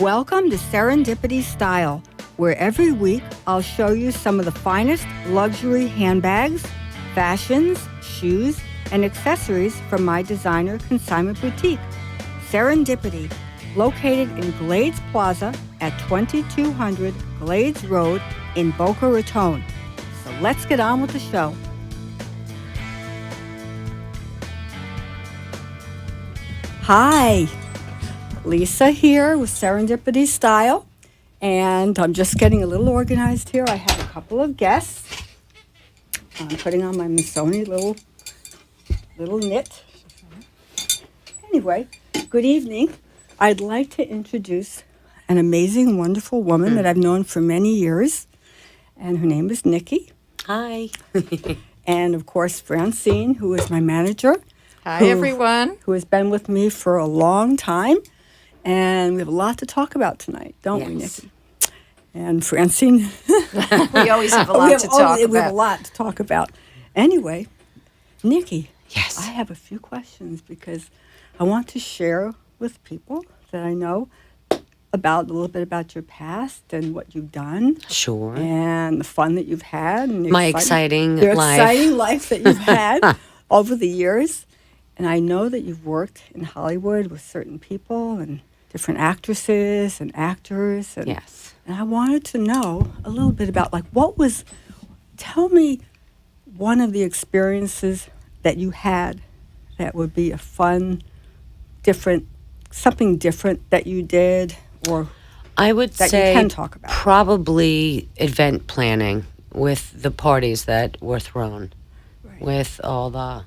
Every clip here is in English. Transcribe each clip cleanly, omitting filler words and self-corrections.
Welcome to Serendipity Style, where every week I'll show you some of the finest luxury handbags, fashions, shoes, and accessories from my designer consignment boutique, Serendipity, located in Glades Plaza at 2200 Glades Road in Boca Raton. So let's get on with the show. Hi, Lisa here with Serendipity Style, and I'm just getting a little organized here. I have a couple of guests. I'm putting on my Missoni little knit. Anyway, good evening. I'd like to introduce an amazing, wonderful woman that I've known for many years, and her name is Nikki. Hi. And, of course, Francine, who is my manager. Hi, everyone. Who has been with me for a long time. And we have a lot to talk about tonight, don't we, Nikki? And Francine. We always have a lot to talk about. We have a lot to talk about. Anyway, Nikki. Yes. I have a few questions because I want to share with people that I know a little bit about your past and what you've done. Sure. And the fun that you've had. And My exciting life. Exciting life that you've had over the years. And I know that you've worked in Hollywood with certain people and different actresses and actors. And, yes. And I wanted to know a little bit about, tell me one of the experiences that you had that would be a fun, something different that you did or I would that say you can talk about. Probably event planning with the parties that were thrown, with all the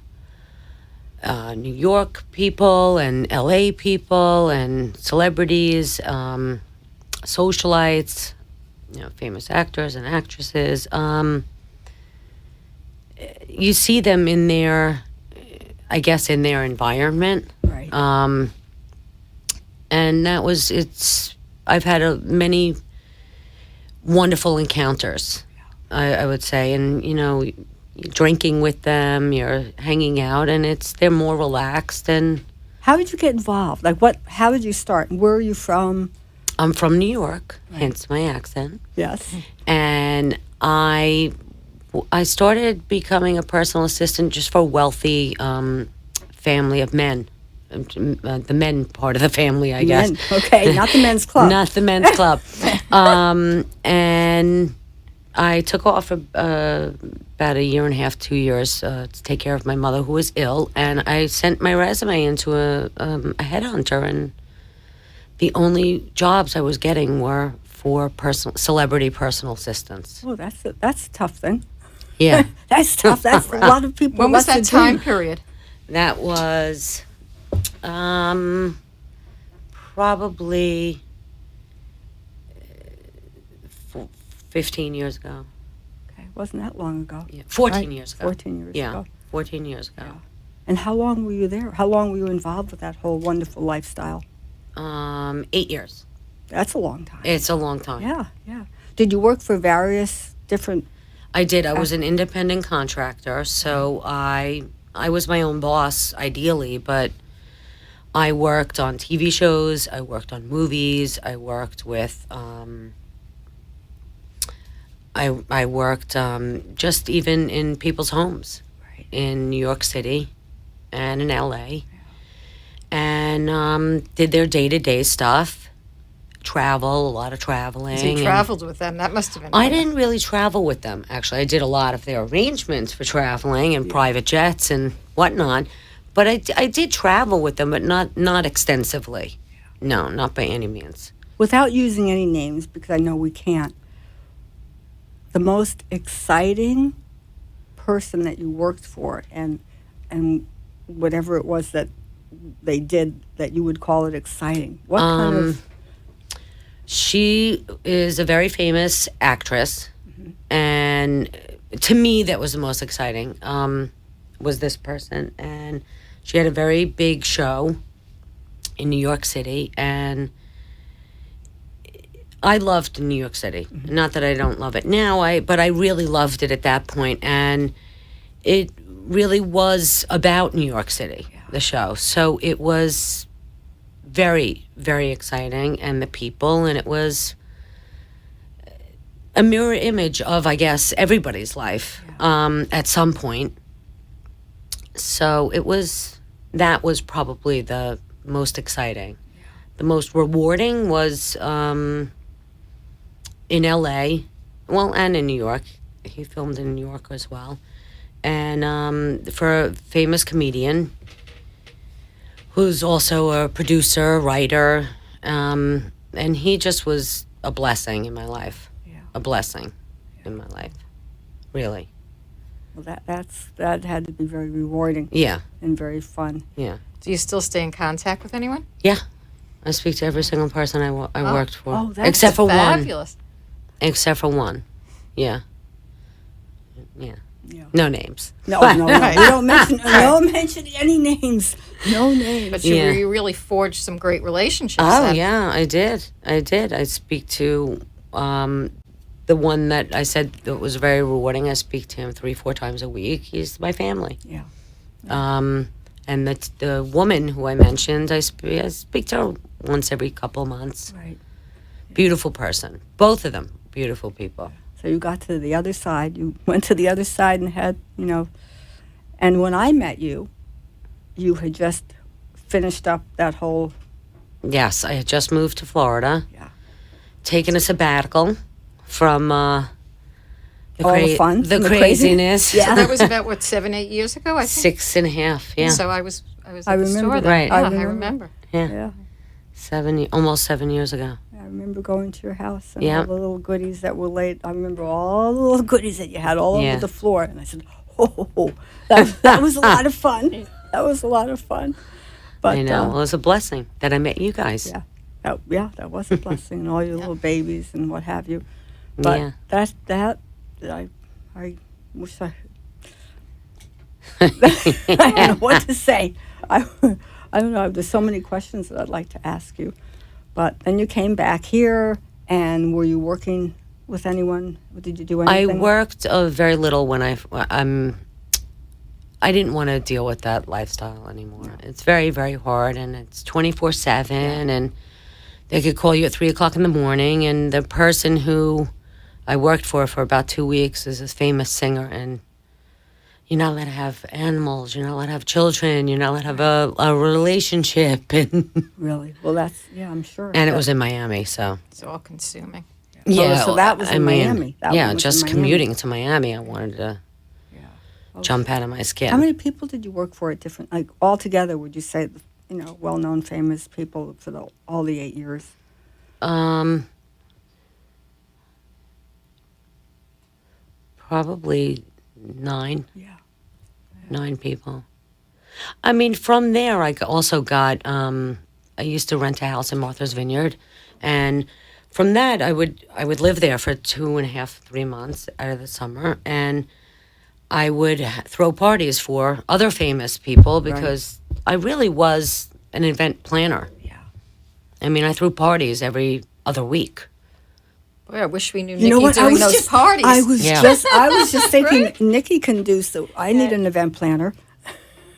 New York people and LA people and celebrities, socialites, famous actors and actresses. You see them in their environment. Right. And I've had many wonderful encounters, I would say. And, you're drinking with them, you're hanging out, and they're more relaxed. And how did you get involved? How did you start? Where are you from? I'm from New York, hence my accent. Yes. And I started becoming a personal assistant just for a wealthy family of men. The men part of the family, I guess. Men. Okay, not the men's club. Not the men's club. And I took off about 1.5 2 years to take care of my mother who was ill, and I sent my resume into a headhunter, and the only jobs I was getting were for celebrity personal assistants. Oh, that's a tough thing. Yeah. That's tough. That's a lot of people. When was that time period? That was probably 15 years ago. Okay, wasn't that long ago. Yeah, 14 years ago. 14 years ago. 14 years ago. Yeah. And how long were you there? How long were you involved with that whole wonderful lifestyle? 8 years. That's a long time. It's a long time. Yeah. Did you work for various different... I did. I was an independent contractor, so I was my own boss, ideally, but I worked on TV shows, I worked on movies, I worked with... I worked just even in people's homes in New York City and in LA, and did their day-to-day stuff, a lot of traveling. So you traveled with them. That must have been I didn't really travel with them, actually. I did a lot of their arrangements for traveling and private jets and whatnot, but I did travel with them, but not extensively. No, not by any means. Without using any names, because I know we can't, the most exciting person that you worked for and whatever it was that they did that you would call it exciting. What kind of... She is a very famous actress, and to me that was the most exciting, was this person. And she had a very big show in New York City, and I loved New York City. Not that I don't love it now, but I really loved it at that point, and it really was about New York City, the show. So it was very, very exciting, and the people, and it was a mirror image of, I guess, everybody's life at some point. So that was probably the most exciting. The most rewarding was in LA, well, and in New York. He filmed in New York as well. And for a famous comedian who's also a producer, writer, and he just was a blessing in my life. Yeah. A blessing in my life, really. Well, that had to be very rewarding. Yeah, And very fun. yeah, Do you still stay in contact with anyone? yeah. I speak to every single person I worked for, Oh, that's except for one. Fabulous. Except for one, yeah, yeah. Yeah. No names. No, no, no. We don't mention any names. No names. But Yeah. you really forged some great relationships. Oh then. yeah, I did. I speak to the one that I said that was very rewarding. I speak to him 3-4 times a week. He's my family. Yeah. And the woman who I mentioned, I speak to her once every couple of months. Right. Beautiful person. Both of them, beautiful people. So you got to the other side. You went to the other side and had, and when I met you, you had just finished up that whole. Yes, I had just moved to Florida. Yeah. Taken a sabbatical from All the fun, the and the craziness. crazy. Yeah. So that was about, 7-8 years ago, I think? 6.5, yeah. So I was I at the remember store that. then. Right. Yeah, I I remember. remember. yeah. Yeah. Almost 7 years ago. I remember going to your house and Yeah. all the little goodies that were laid. I remember all the little goodies that you had all Yeah. over the floor. And I said, oh, that was a lot of fun. That was a lot of fun. But, I know. Well, it was a blessing that I met you guys. yeah. That was a blessing. And all your little babies and what have you. But Yeah. I wish I don't know what to say. I don't know. There's so many questions that I'd like to ask you. But then you came back here, and were you working with anyone? Did you do I anything? worked very little when I didn't want to deal with that lifestyle anymore. It's very, very hard, and it's 24/7, and they could call you at 3:00 in the morning, and the person who I worked for about 2 weeks is this famous singer, and you're not allowed to have animals, you're not allowed to have children, you're not allowed to have a relationship, and Really? Well, I'm sure. and it was in Miami, so It's all consuming. so that was in Miami. That yeah, one was in just Miami. commuting to Miami, I wanted to jump out of my skin. How many people did you work for at different, like all together, would you say, well-known, famous people for all the 8 years? Probably 9. Yeah. 9 people. I mean, from there, I also got. I used to rent a house in Martha's Vineyard, and from that, I would live there for 2.5, 3 months out of the summer, and I would throw parties for other famous people because I really was an event planner. Yeah. I mean, I threw parties every other week. Boy, I wish we knew You know Nikki what? doing those parties. I was Yeah. just thinking, Nikki can do so. I need an event planner.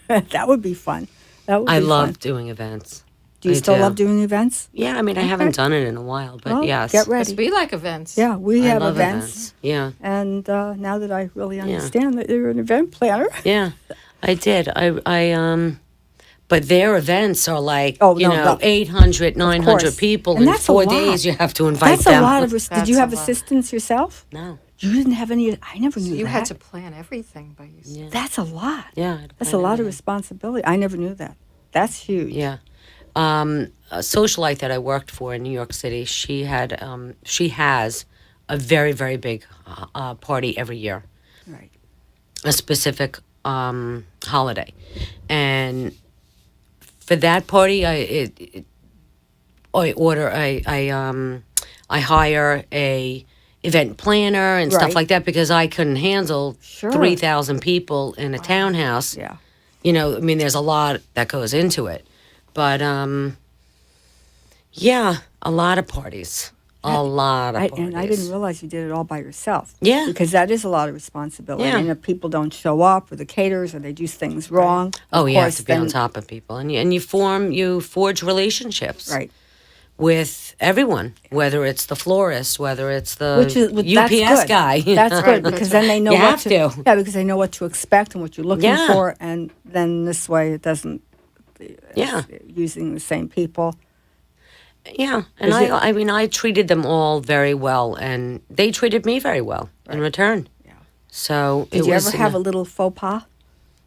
That would be fun. That would I be love fun. doing events. Do you I still love doing events? Yeah, I mean, I haven't done it in a while, but Well, yes. get Because ready. we like events. Yeah, we I have love events. Yeah, And now that I really understand that you're an event planner. yeah, I did. But their events are like, Oh, no, 800, 900 course. people And in that's a 4 lot. days. You have to invite That's them. a lot of. Did That's you a have lot. assistants yourself? No. You didn't have any. I never knew You that. had to plan everything by yourself. Yeah. That's a lot. Yeah. I had to That's a plan lot of everything. responsibility. I never knew that. That's huge. Yeah. A socialite that I worked for in New York City, she has a very, very big party every year, Right. a specific holiday. And for that party, I hire a event planner and Right. stuff like that because I couldn't handle Sure. 3,000 people in a townhouse. Yeah. I mean, there's a lot that goes into it. But, yeah, a lot of parties. A lot of parties. And I didn't realize you did it all by yourself. Yeah. Because that is a lot of responsibility. Yeah. And if people don't show up, or the caterers, or they do things wrong, Oh, of you have course, to be on then- top of people, and you forge relationships, Right. with everyone, whether it's the florist, whether it's the That's UPS good. guy. That's good because then they know You what have to. Yeah, because they know what to expect and what you're looking Yeah. for, and then this way it doesn't. Yeah. Using the same people. Yeah, and Is it- I mean, I treated them all very well, and they treated me very well in return. Yeah. So Did it you was ever have a little faux pas?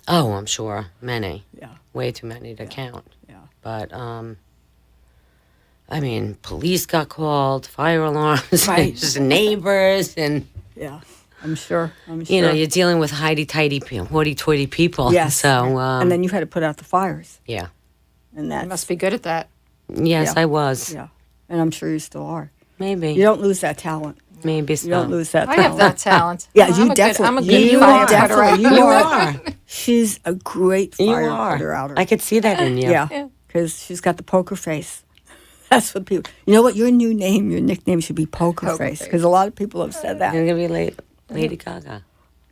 Oh, I'm sure many. Yeah. Way too many to count. Yeah. But I mean, police got called, fire alarms, Right. just neighbors, and Yeah. I'm sure. you know, you're dealing with hoity-toity people. Yes. So and then you had to put out the fires, yeah, and that You must be good at that. yes, Yeah. I was. Yeah. And I'm sure you still are. Maybe, You don't lose that talent. maybe You so. don't lose that I talent. have that talent. Yeah, I'm you a good, definitely. I'm a good you fire are cutter. definitely. You are. She's a great You fire are. cutter outer. I could see that in you. Yeah, because she's got the poker face. That's what people. You know what? Your new name, your nickname should be Poker Poker Face, Face. because a lot of people have said that. You're gonna be Lady Gaga.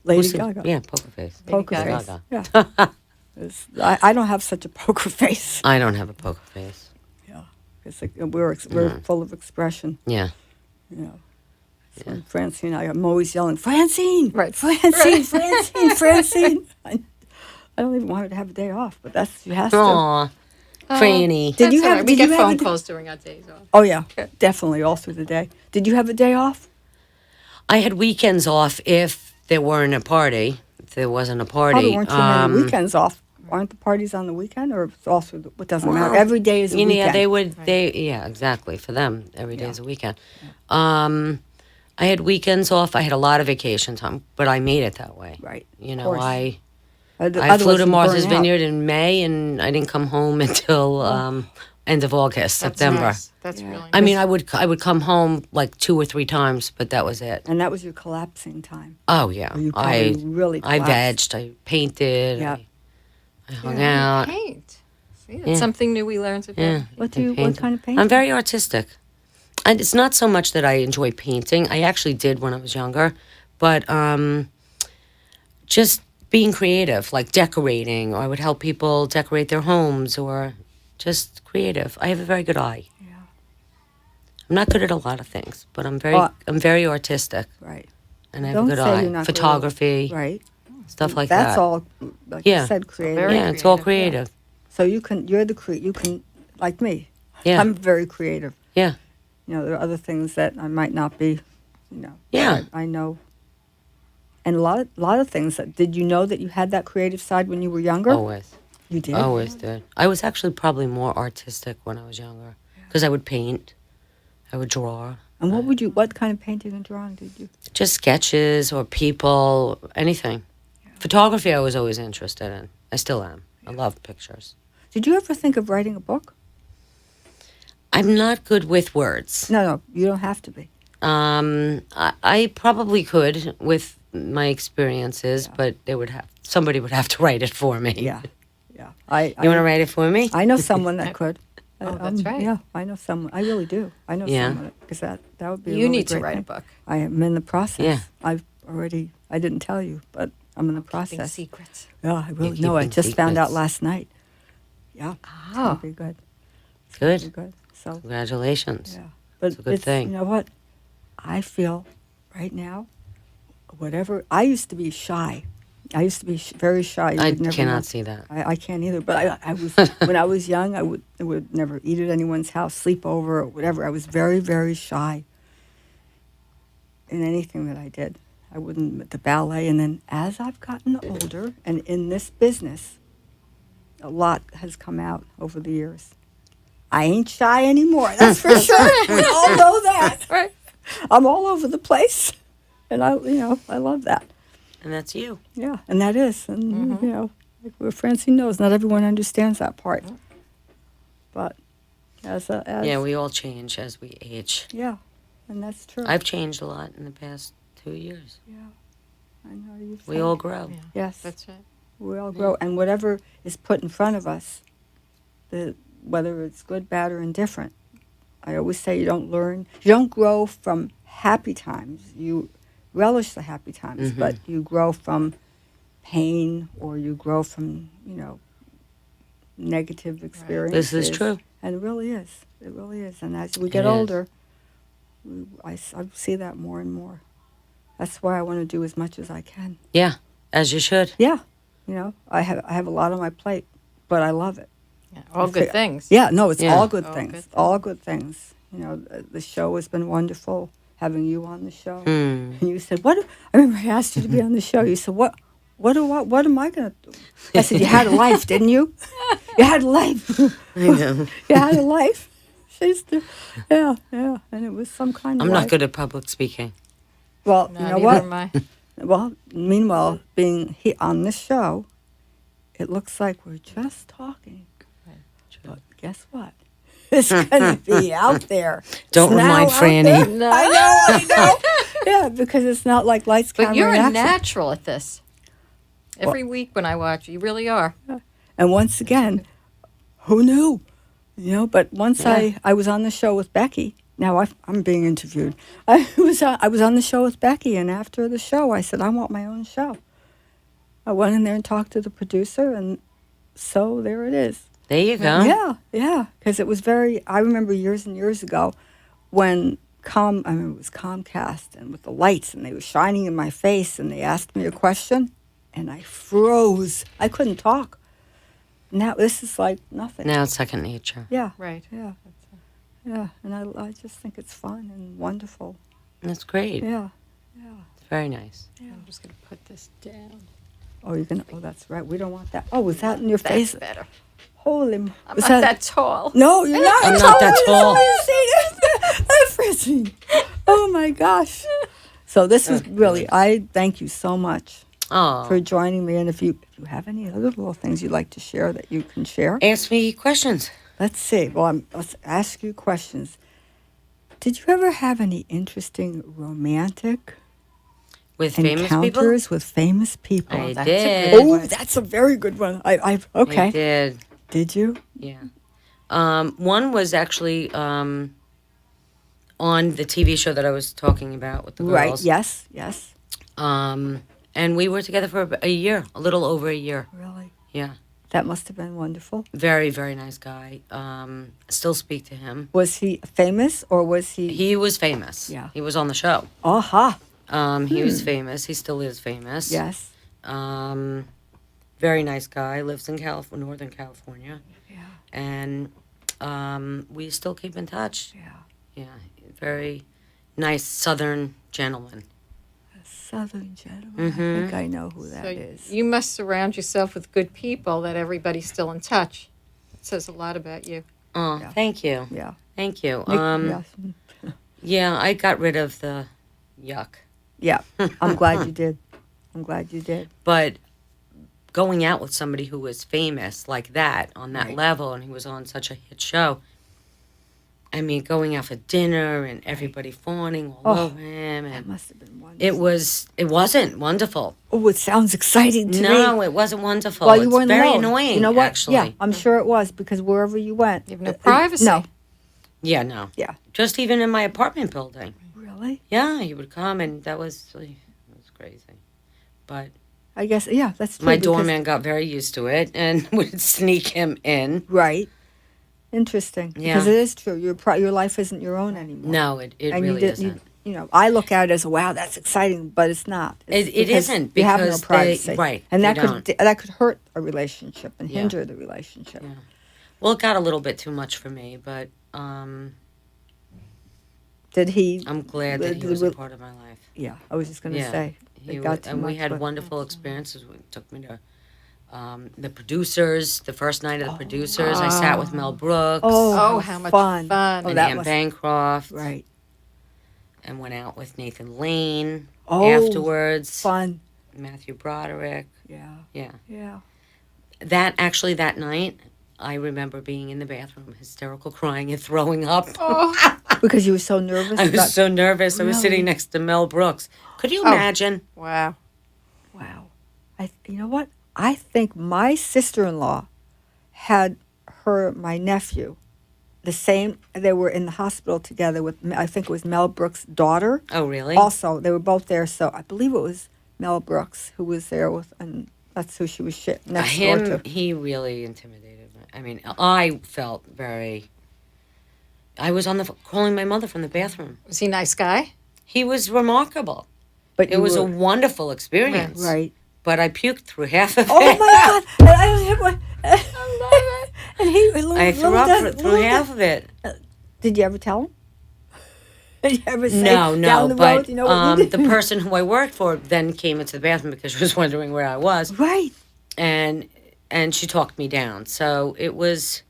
Lady Who's the- Gaga. Yeah, Poker Face. Poker Lady Face. Gaga. Yeah. I don't have such a poker face. I don't have a poker face. Yeah, it's like we're full of expression. Yeah. You know. So when Francine, I'm always yelling, Francine, Right. Francine, Francine, Francine. I don't even want her to have a day off, but she has to. Aw, Franny. Did you That's all have? right. Did We get you have phone a, calls during our days off. Oh yeah, definitely all through the day. Did you have a day off? I had weekends off if there weren't a party. If there wasn't a party. Probably weren't too many weekends off. Aren't the parties on the weekend, or it's all through? It doesn't matter. Every day is a weekend. Yeah, they would. Yeah, exactly. For them, every day is a weekend. I had weekends off. I had a lot of vacation time, but I made it that way. Right. You of know, course. I Otherwise flew to you'd Martha's burn out. Vineyard in May, and I didn't come home until end of August, That's September. nice. That's really nice. I mean, I would come home like 2 or 3 times, but that was it. And that was your collapsing time. Oh yeah, You I probably really I collapsed. vegged, I painted, Yeah. I hung out. Paint. See, that's Yeah. something new we learned today. Yeah. What I what paint. kind of painting? I'm very artistic. And it's not so much that I enjoy painting. I actually did when I was younger, but just being creative, like decorating, or I would help people decorate their homes, or just creative. I have a very good eye. Yeah. I'm not good at a lot of things, but I'm very artistic, Right. and I have Don't a good say eye. you're not good at- Photography, Right. stuff like that. That's all, like Yeah. you said, creative. Very yeah, it's all creative, creative. So you can, like me. Yeah. I'm very creative. Yeah. You know, there are other things that I might not be, you know. Yeah. I know. And a lot of things that, did you know that you had that creative side when you were younger? Always. You did? Always did. I was actually probably more artistic when I was younger because I would paint, I would draw, And what kind of painting and drawing did you? just sketches or people, anything. Photography I was always interested in. I still am. I love pictures. Did you ever think of writing a book? I'm not good with words. No, you don't have to be. I probably could with my experiences, but somebody would have to write it for me. Yeah. You want to write it for me? I know someone that could. Oh, that's right. Yeah, I know someone. I really do. I know Yeah. someone because that would be. A You really need to great write a thing. book. I am in the process. Yeah. I didn't tell you, but I'm in the Keeping process. secrets. Yeah, I really You're know. I keeping just found out secrets. last night. Yeah. It's gonna Oh. be good. Good. Be good. So Congratulations. yeah, but It's a good thing. You know what? I feel right now, whatever. I used to be shy. I used to be very shy. You I would never cannot know. see that. I can't either. But I was when I was young. I would never eat at anyone's house, sleep over, or whatever. I was very, very shy in anything that I did. I wouldn't the ballet. And then as I've gotten older and in this business, a lot has come out over the years. I ain't shy anymore. That's for sure. We all know that. Right. I'm all over the place, and I love that. And that's you. Yeah, and that is, and you know, like where Francine knows, not everyone understands that part. But as Yeah, we all change as we age. yeah, and that's true. I've changed a lot in the past 2 years. yeah, I know you. We all grow. Yeah. yes, That's right. we all grow, and whatever is put in front of us, whether it's good, bad, or indifferent, I always say you don't grow from happy times. You relish the happy times, but you grow from pain, or you grow from, negative experiences. This is true. And it really is. It really is. And as we get It is. older, I see that more and more. That's why I want to do as much as I can. Yeah, as you should. Yeah. I have a lot on my plate, but I love it. Yeah, all good ththings. Yeah, no, it's Yeah. all good All things. good things. All good things. The show has been wonderful, having you on the show. Mm. And you said, "What?" I remember I asked you to be on the show. You said, "What am I going to do?" I said, "You had a life, didn't you? You had a life. I know. You had a life." Yeah, and it was some kind of I'm life. not good at public speaking. Well, Not you know either what? am I. Well, meanwhile, being on this show, it looks like we're just talking. But guess what? It's going to be out there. Don't It's now remind out Franny. there. No. I know. Yeah, because it's not like lights, camera, But you're and a action. natural at this. Every week when I watch, you really are. And once again, who knew? But once I was on the show with Becky. Now I'm being interviewed. I was on the show with Becky, and after the show, I said, I want my own show. I went in there and talked to the producer, and so there it is. There you go. Yeah, because it was I remember years and years ago when it was Comcast, and with the lights, and they were shining in my face, and they asked me a question, and I froze. I couldn't talk. Now this is like nothing. Now it's second nature. Yeah, Right. yeah, and I just think it's fun and wonderful. That's great. Yeah. It's very nice. I'm just going to put this down. Oh, you're gonna. Oh, that's right. We don't want that. Oh, was that in your That's face? better. Holy. I'm was not that tall. No, you're not. I'm not that tall. That's Francine. Oh my gosh. So this was really. I thank you so much for Oh, joining me. And if you have any other little things you'd like to share that you can share, ask me questions. let's see. Well, let's ask you questions. Did you ever have any interesting romantic With famous people? encounters with famous people? I that's a did. good Oh, that's a very good one. I Okay. did. Did you? Yeah. One was actually on the TV show that I was talking about with the girls. Right. Yes. And we were together for a year, a little over a year. Really. Yeah. That must have been wonderful. Very, very nice guy. Still speak to him. Was he famous or was he? He was famous. Yeah. He was on the show. Aha. He was famous. He still is famous. Yes. Very nice guy. Lives in Northern California. Yeah. And we still keep in touch. Yeah. Yeah. Very nice Southern gentleman. Southern gentleman. I think I know who that So is. you must surround yourself with good people that everybody's still in touch. It says a lot about you. Oh, Yeah. thank you. Yeah. Thank you. Yes. Yeah, I got rid of the yuck. Yeah. I'm glad you did. I'm glad you did. But going out with somebody who was famous like that on that Right. level, and he was on such a hit show. I mean, going out for dinner and everybody fawning all Oh, over him, That and must have been wonderful. it wasn't wonderful. Oh, it sounds exciting to me. No, it wasn't wonderful. Well, you It's weren't very alone. annoying. You know what? Actually, Yeah, I'm sure it was because wherever you went, You have no privacy. No. yeah, no, Yeah. just even in my apartment building. Really? Yeah, he would come, and that was crazy. But I guess. Yeah, that's true. my because- doorman got very used to it and would sneak him in. Right. Interesting. Yeah. Because it is true. Your life isn't your own anymore. No, it and really you isn't. I look at it as wow, that's exciting, but it's not. It's It because isn't, you have no because privacy, right, And they that could hurt a relationship and Yeah. hinder the relationship. Yeah. Well, it got a little bit too much for me, but Did he? I'm glad that he was a part of my life. Yeah, I was just going to Yeah. say He it wa- got too and we much, had but- wonderful experiences. We took me to the producers. The first night of the producers, I sat with Mel Brooks Oh, how much fun! fun. Oh, and that Anne was Bancroft, right. and went out with Nathan Lane Oh, afterwards. Fun. Matthew Broderick. Yeah. Yeah. Yeah. That night, I remember being in the bathroom, hysterical crying and throwing up. Because you were so nervous. I was about- so nervous. I was Really? sitting next to Mel Brooks. Could you Oh. imagine? Wow. Wow. You know what? I think my sister-in-law had my nephew the same. They were in the hospital together with, I think it was Mel Brooks' daughter. Oh, really? Also, they were both there. So I believe it was Mel Brooks who was there with, and that's who she was next door Him, to. he really intimidated me. I mean, I felt very. I was on the calling my mother from the bathroom. Was he a nice guy? He was remarkable. But It you was a were, wonderful experience. right. But I puked through half of Oh it. my God! And and he, I threw up through half of it. Did you ever tell him? Did you ever say No, down the but road, you know what you did? the person who I worked for then came into the bathroom because she was wondering where I was, Right. and she talked me down. So it was,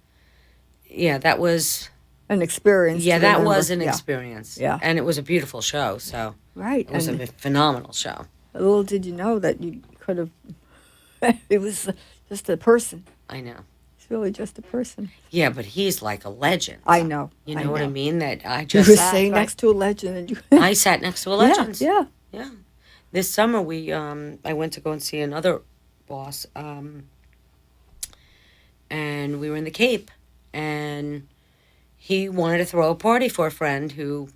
yeah, that was, An experience. yeah, to that remember. was an Yeah. experience. Yeah. And it was a beautiful show. So Right. it was And a phenomenal show. little did you know that you could have. It was just a person. I know. It's really just a person. Yeah, but he's like a legend. I know. You know what I mean? That I You just were Exactly. sitting next to a legend, and you. I sat next to a legend. Yeah. Yeah. This summer I went to go and see another boss, and we were in the Cape, and he wanted to throw a party for a friend who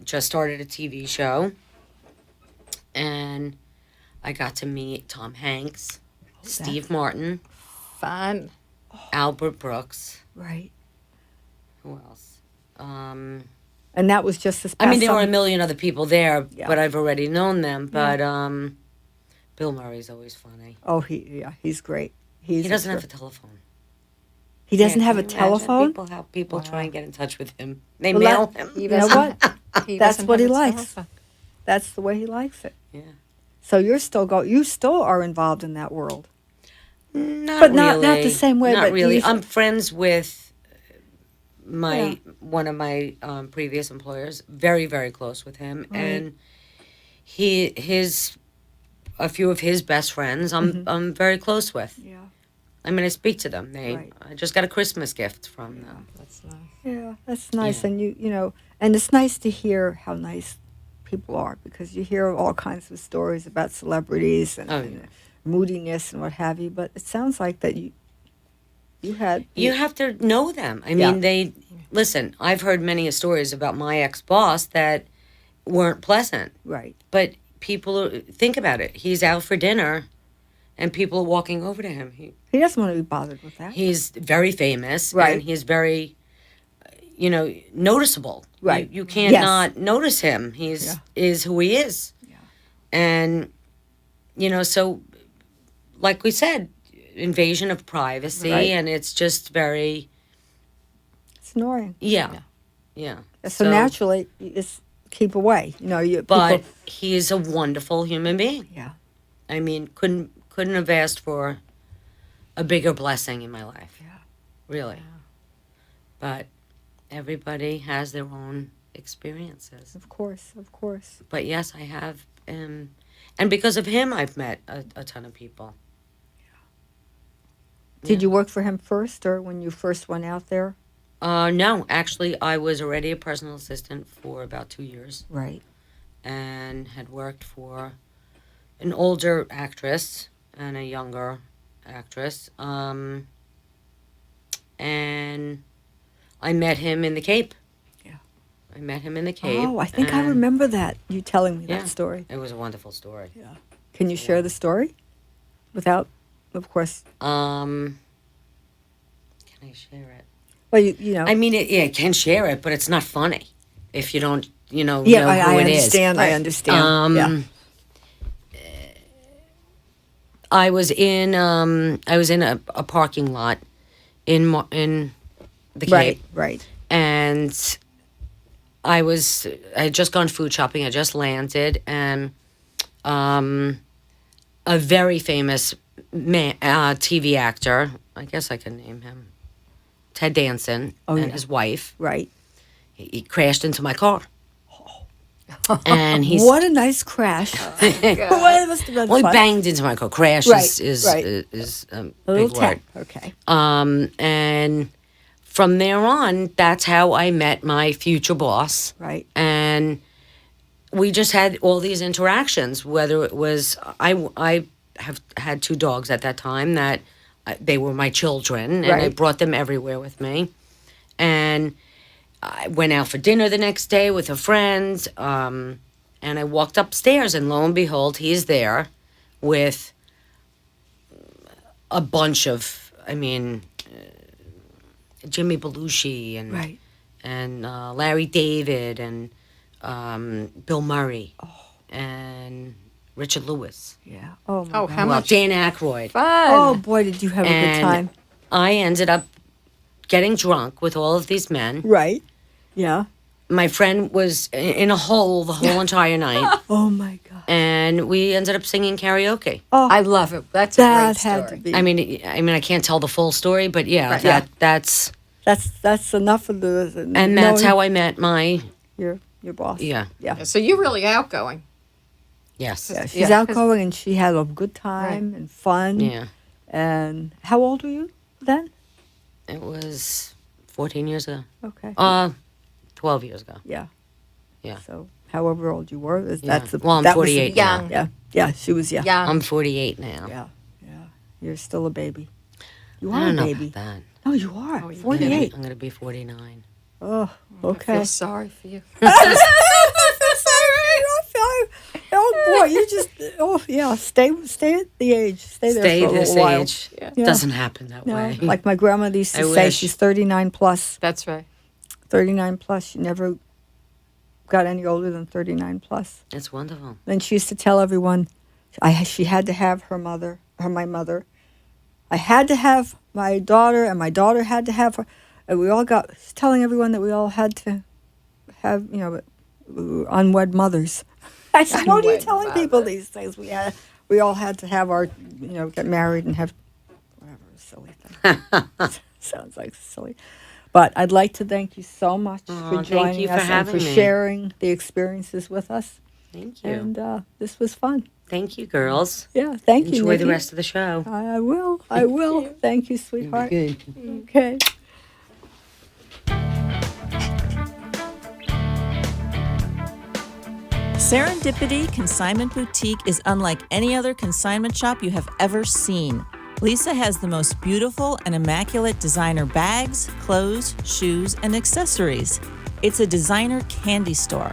just started a TV show, and I got to meet Tom Hanks, Steve Martin, Fun. Albert Brooks. Right. Who else? And that was just this. I mean, past there were a summer. million other people there, Yeah. but I've already known them. But Bill Murray's always funny. Oh, he's great. He doesn't have a telephone. He doesn't Yeah, have a can you imagine telephone. How people try and get in touch with him. They Well, mail that- him. He You know doesn't- what? he That's doesn't what have he a likes. telephone. That's the way he likes it. Yeah. So you're still You still are involved in that world. Not But not really. the same way, Not but really. you- I'm friends with Yeah. one of my previous employers. Very, very close with him, Right. and a few of his best friends. I'm very close with. Yeah. I mean, I speak to them. Right. I just got a Christmas gift from them. That's nice. Yeah, that's nice. Yeah. And you know, and it's nice to hear how nice people are, because you hear all kinds of stories about celebrities and, Oh, and yeah. moodiness and what have you. But it sounds like that you had. You have to know them. I Yeah. mean, listen. I've heard many stories about my ex-boss that weren't pleasant. Right. But think about it. He's out for dinner, and people are walking over to him. He doesn't want to be bothered with that. He's very famous, Right. and he's very, noticeable. Right. You can't Yes. not notice him. Is who he is. Yeah. And, so, like we said, invasion of privacy, Right. and it's just very, It's annoying. yeah. So naturally, you just keep away. You know, But people, he is a wonderful human being. yeah. I mean, couldn't have asked for a bigger blessing in my life. Yeah. Really. But everybody has their own experiences. Of course. But yes, I have, and because of him, I've met a ton of people. Did you work for him first, or when you first went out there? No, actually, I was already a personal assistant for about 2 years, Right. and had worked for an older actress and a younger actress. And I met him in the Cape. Yeah. I met him in the Cape. Oh, I think I and remember that. You telling me Yeah. that story. It was a wonderful story. Yeah. Can you share the story? Without, of course. Can I share it? Well, you know. I mean, I can share it, but it's not funny if you don't, yeah, know I who it is. understand. I understand. Yeah. I was in a parking lot in the Cape, Right. and I had just gone food shopping. I just landed, and a very famous TV actor, I guess I can name him, Ted Danson, and yeah. his wife. Right. He crashed into my car. And he's What a nice crash. Well, it must have been well, he fun. banged into my car. Crash Right, is right. a A little big word. tap. Okay. And from there on, that's how I met my future boss. Right. And we just had all these interactions. Whether it was I have had 2 dogs at that time that they were my children, and I Right. brought them everywhere with me. And I went out for dinner the next day with a friend, and I walked upstairs, and lo and behold, he's there with a bunch of, Jimmy Belushi and Right. and Larry David and Bill Murray and Richard Lewis. Yeah. Oh, my Oh, God. how Well, much Dan Aykroyd. fun! Oh, boy, did you have a good And time. I ended up getting drunk with all of these men. Right. Yeah. My friend was in a hole the whole entire night, Oh, my God. and we ended up singing karaoke. Oh, I love it. That's a that great had story. to be. I can't tell the full story, but yeah, Right. that's That's enough of the. and that's how I met my your boss. yeah. Yeah. So you're really outgoing. Yes. Yeah, she's Yeah, 'cause- outgoing and she had a good time and fun. Yeah. And how old were you then? It was 14 years ago. Okay. 12 years ago. Yeah. Yeah. So however old you were, Yeah. that's the. Well, I'm that was the- 48 now. Young. Yeah. Yeah. She was. Yeah. Young. I'm 48 now. Yeah. Yeah. You're still a baby. You I are a don't know baby. about that. No, you are. Oh, you're 48. I'm going to be 49. Oh. I Okay. feel sorry for you. Oh boy, you just stay at the age. Stay there Stay for a this little while. age. Yeah. Yeah. Doesn't happen that No, way. like my grandmother used to I say, wish. she's 39 plus. That's right. 39 plus. She never got any older than 39 plus. It's wonderful. Then she used to tell everyone, she had to have my mother. I had to have my daughter, and my daughter had to have her. And we all she's telling everyone that we all had to have, unwed mothers. I said, what are you Unwed telling people mother. these days? We all had to have our, get married and have whatever silly thing. Sounds like silly. But I'd like to thank you so much Aw, for thank joining you for us and having for me. sharing the experiences with us. Thank you. And this was fun. Thank you, girls. Yeah, thank you. Enjoy the Nikki. rest of the show. I will. I will. Thank you, sweetheart. Good. Okay. Serendipity Consignment Boutique is unlike any other consignment shop you have ever seen. Lisa has the most beautiful and immaculate designer bags, clothes, shoes, and accessories. It's a designer candy store.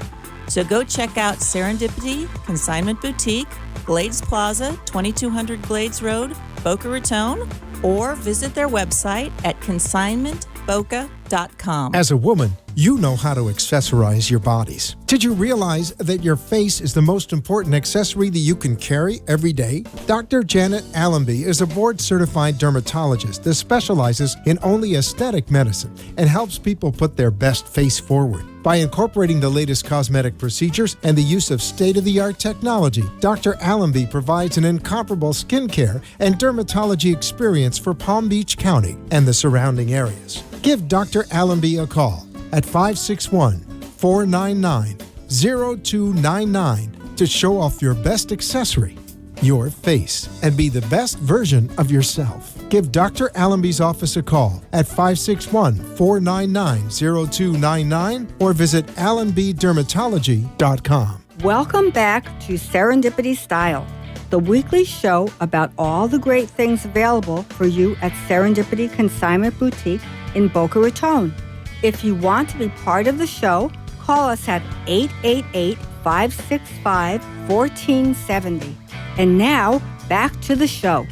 So go check out Serendipity Consignment Boutique, Glades Plaza, 2200 Glades Road, Boca Raton, or visit their website at consignmentboca.com. As a woman, you know how to accessorize your bodies. Did you realize that your face is the most important accessory that you can carry every day? Dr. Janet Allenby is a board-certified dermatologist that specializes in only aesthetic medicine and helps people put their best face forward. By incorporating the latest cosmetic procedures and the use of state-of-the-art technology, Dr. Allenby provides an incomparable skincare and dermatology experience for Palm Beach County and the surrounding areas. Give Dr. Allenby a call at 561-499-0299 to show off your best accessory, your face, and be the best version of yourself. Give Dr. Allenby's office a call at 561-499-0299 or visit allenbydermatology.com. Welcome back to Serendipity Style, the weekly show about all the great things available for you at Serendipity Consignment Boutique in Boca Raton. If you want to be part of the show, call us at 888-565-1470. And now, back to the show.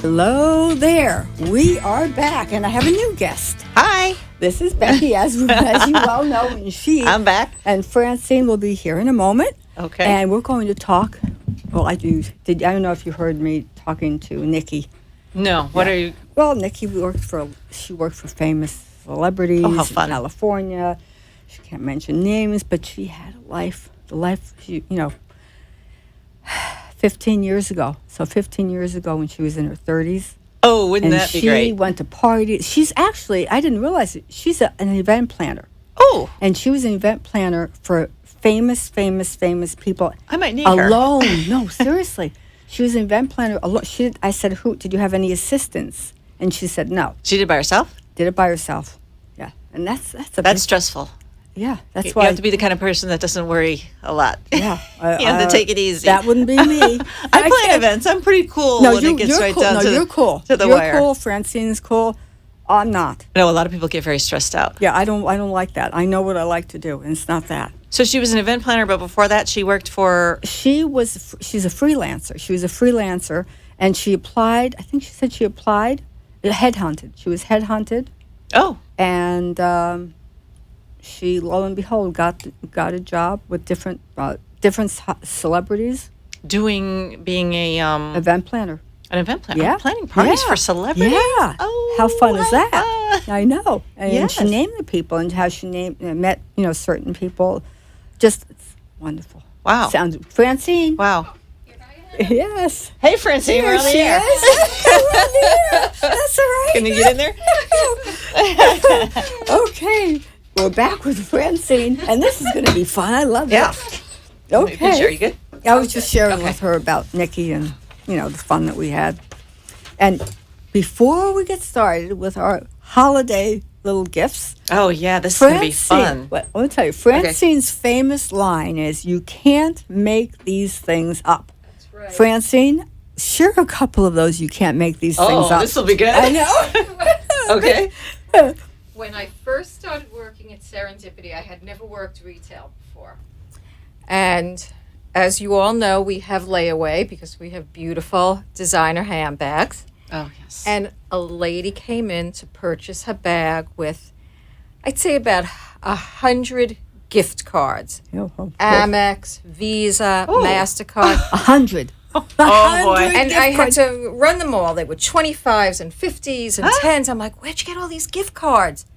Hello there. We are back, and I have a new guest. Hi, This is Becky, as you well know, and she I'm back. and Francine will be here in a moment. Okay. And we're going to talk. Well, I don't know if you heard me talking to Nikki. No, what are you? Well, Nikki worked for famous celebrities Oh, how fun. in California. She can't mention names, but she had a life. The life, 15 years ago. So 15 years ago when she was in her 30s. Oh, wouldn't And that be she great? went to parties. She's actually, I didn't realize it, she's an event planner. Oh, And she was an event planner for famous people. I might need her. Alone. No, seriously. She was an event planner alone. I said, did you have any assistants? And she said, no. She did it by herself. Did it by herself. Yeah. And that's a That's big, stressful. yeah, that's You why. have to be the kind of person that doesn't worry a lot. Yeah. You have to take it easy. That wouldn't be me. I plan events. I'm pretty cool when it gets you're right cool. down No, to you're cool. to the you're wire. cool. Francine's cool. I'm not. I know a lot of people get very stressed out. Yeah, I don't like that. I know what I like to do, and it's not that. So she was an event planner, but before that, she worked for. She's a freelancer. She was a freelancer, and she applied. I think she said she applied, headhunted. She was headhunted, Oh, and she, lo and behold, got a job with different celebrities. being a Event planner. an event planner. Yeah, Planning parties yeah. for celebrities. Yeah. Oh, How fun is how that? fun. I know. And she Yes. named the people and how she met certain people. Just it's wonderful. Wow. Sounds Francine. Wow. Yes. Hey, Francine, we're on the she air. is. We're on the air. That's all right. Can you get in there? Okay. We're back with Francine, and this is going to be fun. I love Yeah. it. Sure, Okay. you good? I was just sharing with her about Nikki and, the fun that we had. And before we get started with our holiday little gifts, Oh, yeah, this is going to be fun. Well, let me tell you, Francine's famous line is, "You can't make these things up." That's right. Francine, share a couple of those. You can't make these things up. This will be good. I know. Okay. When I first started working at Serendipity, I had never worked retail before. And as you all know, we have layaway because we have beautiful designer handbags. Oh, yes. And a lady came in to purchase her bag with, I'd say, about 100 gift cards. Amex, Visa, MasterCard. 100. Oh, boy. And I had to run them all. They were 25s and 50s and 10s. I'm like, where'd you get all these gift cards?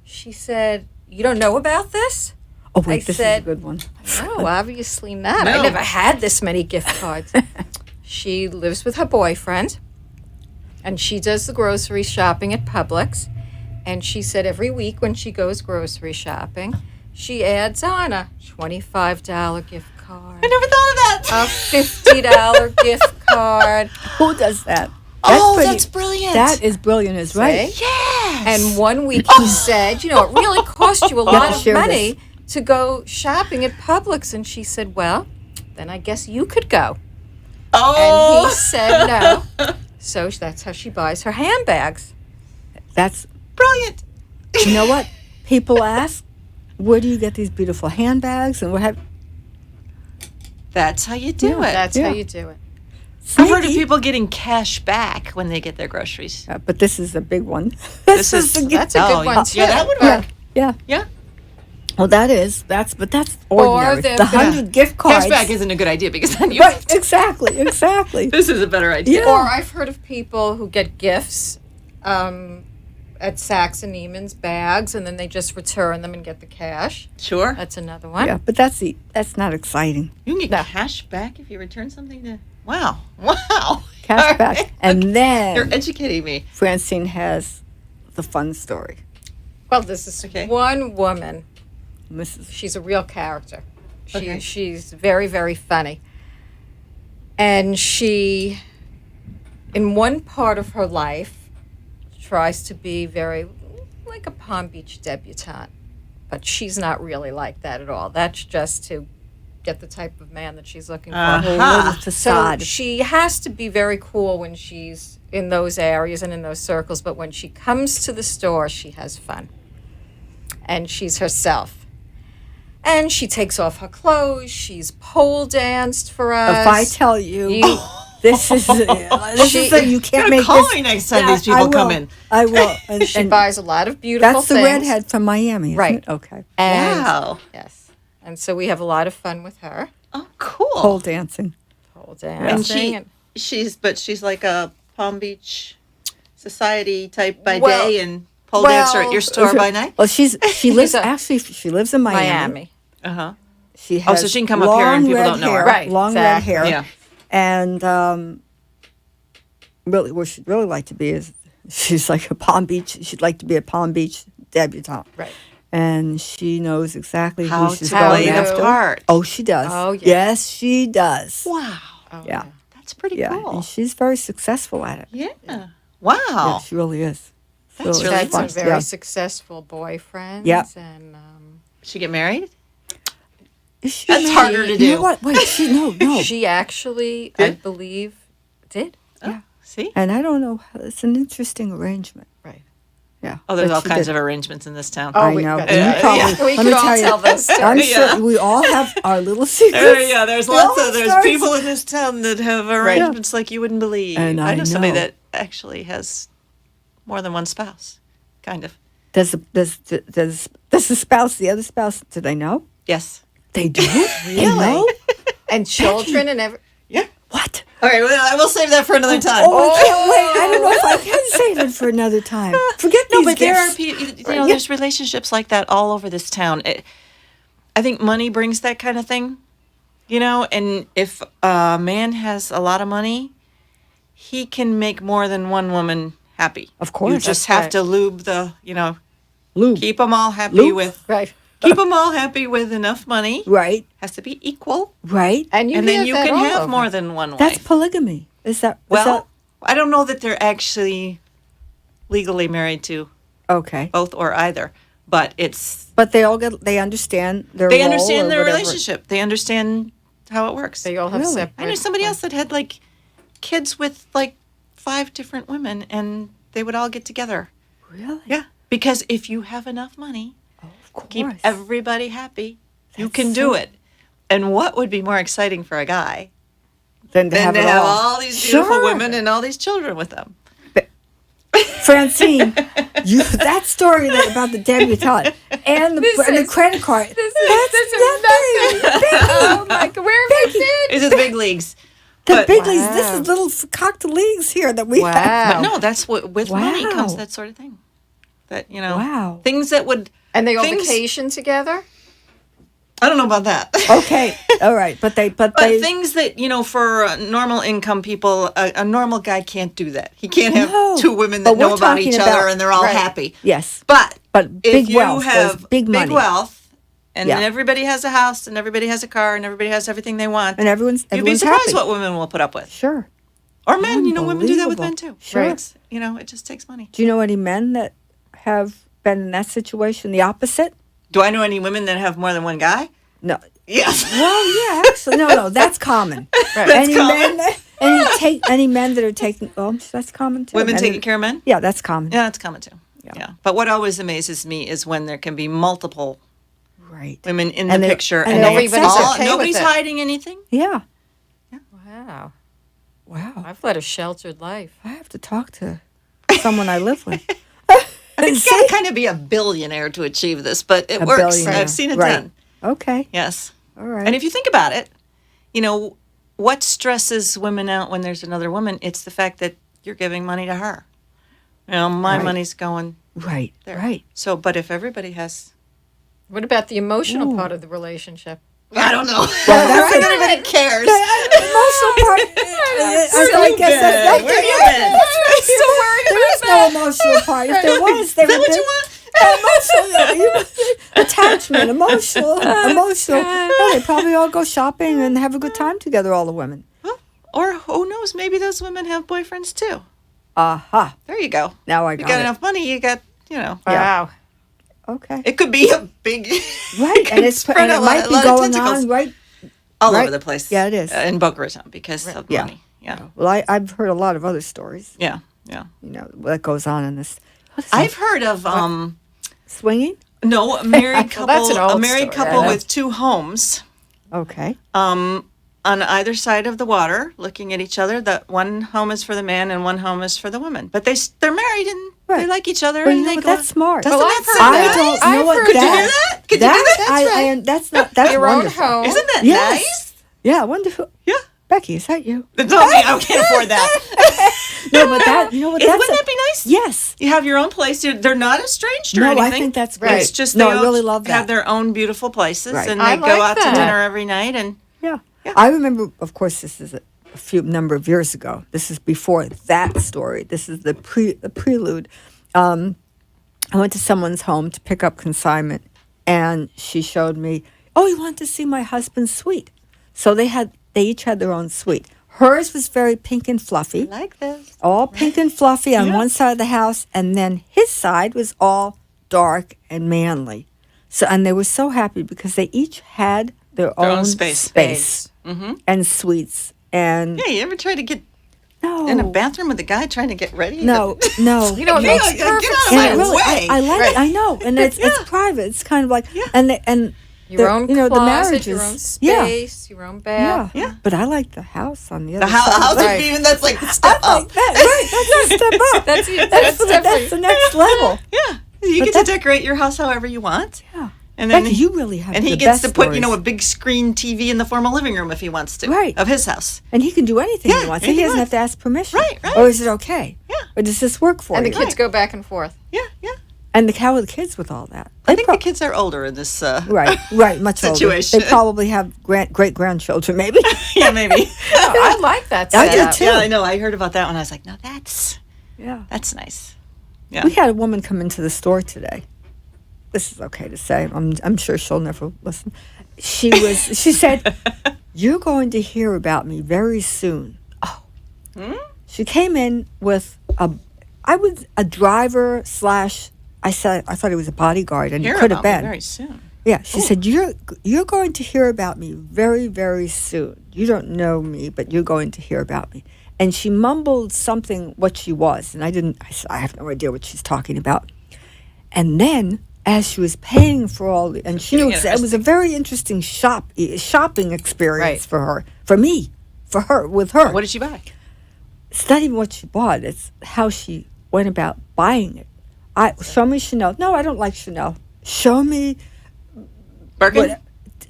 She said, you don't know about this? Oh, wait, I this said, is a good one. No, obviously not. No. I never had this many gift cards. She lives with her boyfriend, and she does the grocery shopping at Publix. And she said every week when she goes grocery shopping, she adds on a $25 gift card, I never thought of that. a $50 gift card. Who does that? That's brilliant. That is brilliant, is right. See? Yes. And one week he said, it really cost you a lot of share money to go shopping at Publix. And she said, well, then I guess you could go. And he said no. So that's how she buys her handbags. That's, brilliant. you know what? People ask, where do you get these beautiful handbags? And what have That's how you do it. That's Yeah. how you do it. I've heard of Sneaky. people getting cash back when they get their groceries. But this is a big one. This is the That's a good one, too. Yeah, that would Yeah, work. yeah. Yeah. Well, that's ordinary. they're The gonna- 100 gift cards. Cash back isn't a good idea because then you. Right, exactly. This is a better idea. Yeah. Or I've heard of people who get gifts at Saks and Neiman's bags, and then they just return them and get the cash. Sure. That's another one. Yeah, but that's not exciting. You can get cash back if you return something to. Wow. Wow. Cash All back. right. And then You're educating me. Francine has the fun story. Well, this is Okay. one woman. Mrs. She's a real character. Okay. She's very, very funny. And she, in one part of her life, tries to be very like a Palm Beach debutante. But she's not really like that at all. That's just to get the type of man that she's looking for. A little facade. So she has to be very cool when she's in those areas and in those circles, but when she comes to the store, she has fun. And she's herself. And she takes off her clothes. She's pole danced for us. If I tell you, You- this is you can't make Call this. me next time Yeah, these people I come will. in. I will. And, She and buys a lot of beautiful that's the things. redhead from Miami, isn't Right. it? Okay. And, Wow. Yes. And so we have a lot of fun with her. Oh, cool. Pole dancing. Pole and dancing. she's like a Palm Beach society type by Well- day and pole dancer at your store by night. Well, she lives a- she lives in Miami. Miami. Uh huh. She Oh, has so she can come up here and long people red don't know her. hair, Right, long exactly. red hair. Yeah. And really, what she'd really like to be is she's like a Palm Beach. She'd like to be a Palm Beach debutante. Right. And she knows exactly How who she's to going play the after. part. Oh, she does. Oh, yeah. Yes, she does. Wow. Oh, Yeah. That's pretty Yeah, cool. and she's very successful at it. Yeah. Wow. Yeah, she really is. That's She's really had some fun. very Yeah. successful boyfriends. Yep. And She get married? Is she That's married? harder to You do. know what? Wait, no. she actually, I Did? believe, did. Oh, see? And I don't know. It's an interesting arrangement. Right. Yeah. Oh, there's But all she kinds did. of arrangements in this town. Oh, I we know. could- You probably, we let could me all tell you, tell those stories. I'm sure we all have our little secrets. There's We lots all of there's stories. people in this town that have arrangements like you wouldn't believe. And I know somebody know. that actually has more than one spouse, kind of. Does the spouse, the other spouse, do they know? Yes. They do? They know? And children and every. Yeah. What? All right, well, I will save that for another time. Oh, I can't wait. I don't know if I can save it for another time. Forget No, these but there are gifts. people, there's relationships like that all over this town. I think money brings that kind of thing, and if a man has a lot of money, he can make more than one woman happy. Of course. You just That's have right. to lube the, Lube. keep them all happy Lube. with, Right. keep them all happy with enough money. Right, Has to be equal. right. And you And hear then you that can all have over. more than one wife. That's polygamy. Is that well, I don't know that they're actually legally married to okay? both or either, but it's But they understand their they role understand or their whatever. relationship. They understand how it works. They all have Really? separate. I knew somebody else that had like kids with like 5 different women, and they would all get together. Really? Yeah, because if you have enough money, Of course. keep everybody happy, you That's can so- do it. And what would be more exciting for a guy Than to than have to it have all. all these beautiful Sure. women and all these children with them? Francine, that story about the debutante and the credit card. This is nothing. Oh my God, where have you been? These are the big leagues. The But- big leagues. This is little cocked leagues here that we have. But Wow. no, that's what with money Wow. comes that sort of thing. That Wow. things that would And they all things- vacation together? I don't know about that. Okay, all right, but they But things that for normal income people, a normal guy can't do that. He can't have No, 2 women but that know we're about talking each about- other and they're all right. happy. yes, But but if big you wealth, there's have big money, wealth, and Yeah. everybody has a house, and everybody has a car, and everybody has everything they want, and everyone's you'd be everyone's surprised happy. what women will put up with. Sure. Or men, women do that with men Unbelievable. too. Sure. It's, it just takes money. Do you know any men that have been in that situation, the opposite? Do I know any women that have more than one guy? No. Yes. Well, yeah, actually, no, that's common. Any common. men, any men that are taking, that's common too. Women Men taking that- care of men? Yeah, that's common. Yeah, that's common too. Yeah. But what always amazes me is when there can be multiple Right. women in And the they're- picture and and they're everybody's all- okay with nobody's it. hiding anything. Yeah. Wow. Wow. I've led a sheltered life. I have to talk to someone I live with. You gotta kind of be a billionaire to achieve this, but it A works. billionaire. I've seen it Right. done. Okay. Yes. All right. And if you think about it, what stresses women out when there's another woman? It's the fact that you're giving money to her. My Right. money's going right. there. Right. So, but if everybody has, What about the emotional part of the relationship? I don't know. Well, that's I don't think anybody cares. emotional part. I guess that's Where you been? there is no emotional part. If there was, there Is that would what be you want? emotional attachment, emotional. Yeah, they probably all go shopping and have a good time together. All the women. Or who knows? Maybe those women have boyfriends too. Aha. There you go. Now I You got got it. enough money. You got Wow. Okay. It could be a big Right, and it's spread and a it lot- might a be lot of going tentacles. on right. all Right. over the place. Yeah, it is. In Boca Raton because of Yeah. money. Yeah. Well, I've heard a lot of other stories. Yeah. That goes on in this. I've heard of Swinging. no, a married couple, that's an old a married story, couple yeah. with 2 homes. Okay. On either side of the water, looking at each other. That one home is for the man and one home is for the woman. But they're married and they Right. like each other Well, and you know they what, go. that's smart. Doesn't Well, that I've heard sound I that. nice? don't know I've what heard Could you do that. that? Could you do that? That's not. That's Your own wonderful. home. Isn't that Yes. nice? Yeah, wonderful. Yeah. Becky, is that you? Don't me. I can't afford that. No, but that. You know what? Wouldn't That's that be nice? Yes. You have your own place. They're not estranged or No, anything. I think that's great. It's just No, they I really love that. have their own beautiful places Right. and I they go like out to that. dinner every night and Yeah. Yeah. I remember, of course, this is a number of years ago. This is before that story. This is the prelude. I went to someone's home to pick up consignment, and she showed me, oh, you want to see my husband's suite? So they each had their own suite. Hers was very pink and fluffy, like this. all pink and fluffy on one side of the house, and then his side was all dark and manly. So, and they were so happy because they each had their own own space. and suites. And Yeah, you ever try to get No. in a bathroom with a guy trying to get ready? No, no. You know, it Yeah, makes get out of perfect my And sense. way. I like Right. it. I know, and it's private. It's kind of like Yeah. and Your the- own you know, the closet, your marriages. own Yeah. space, your own Yeah, bath. Yeah. But I like the house on the The other side. house of the- would be even, that's like the step I up. like that. Right, that's a step up. That's That's the next level. Yeah. You But get to that's- decorate your house however you want. Yeah. And then Becky, you really have and the he gets best to put, you know, a stories. big screen TV in the formal living room if he wants to. Right. Of his house. And he can do anything Yeah, he wants. anything He he doesn't wants. have to ask permission. Right, right. Or is it okay? Yeah. Or does this work for And the you? kids go back and forth. Yeah, yeah. And how are the kids with all that? I think the kids are older in this Right, much Situation. older. They probably have great grandchildren, maybe. yeah, maybe. Oh, I like that I do setup. too. Yeah, I know. I heard about that one. I was like, no, that's Yeah. nice. Yeah. We had a woman come into the store today. This is okay to say. I'm sure she'll never listen. She said, "You're going to hear about me very soon." Oh. She came in with a driver slash. I thought he was a bodyguard, and Hear he could have about me been. very soon. Yeah, she said, you're going to hear about me very, very soon. You don't know me, but you're going to hear about me. And she mumbled something, what she was, and I said, I have no idea what she's talking about. And then, as she was paying for and she knew it was a very interesting shopping experience Right. for her, for me, for her, with her. What did she buy? It's not even what she bought, it's how she went about buying it. Show me Chanel. No, I don't like Chanel. Show me Birkin?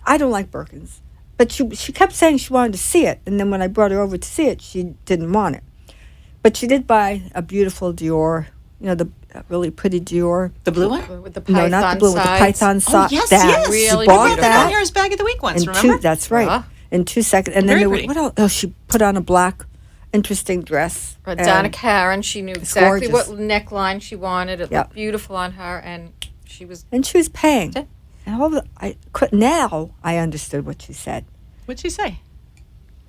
I don't like Birkins. But she kept saying she wanted to see it. And then when I brought her over to see it, she didn't want it. But she did buy a beautiful Dior, the really pretty Dior. The blue one? With the python No, not the blue one, with the sides. python side. yes, that. yes. Really She bought beautiful. That on that. yours bag of the week once, In remember? that's right. Yeah. In 2 seconds. And then Very there pretty. what else? Oh, she put on a black, interesting dress. Or Donna And Karen, she knew exactly gorgeous. what neckline she wanted. It Yeah. looked beautiful on her, and she was. And she was paying. Yeah. And now I understood what she said. What'd she say?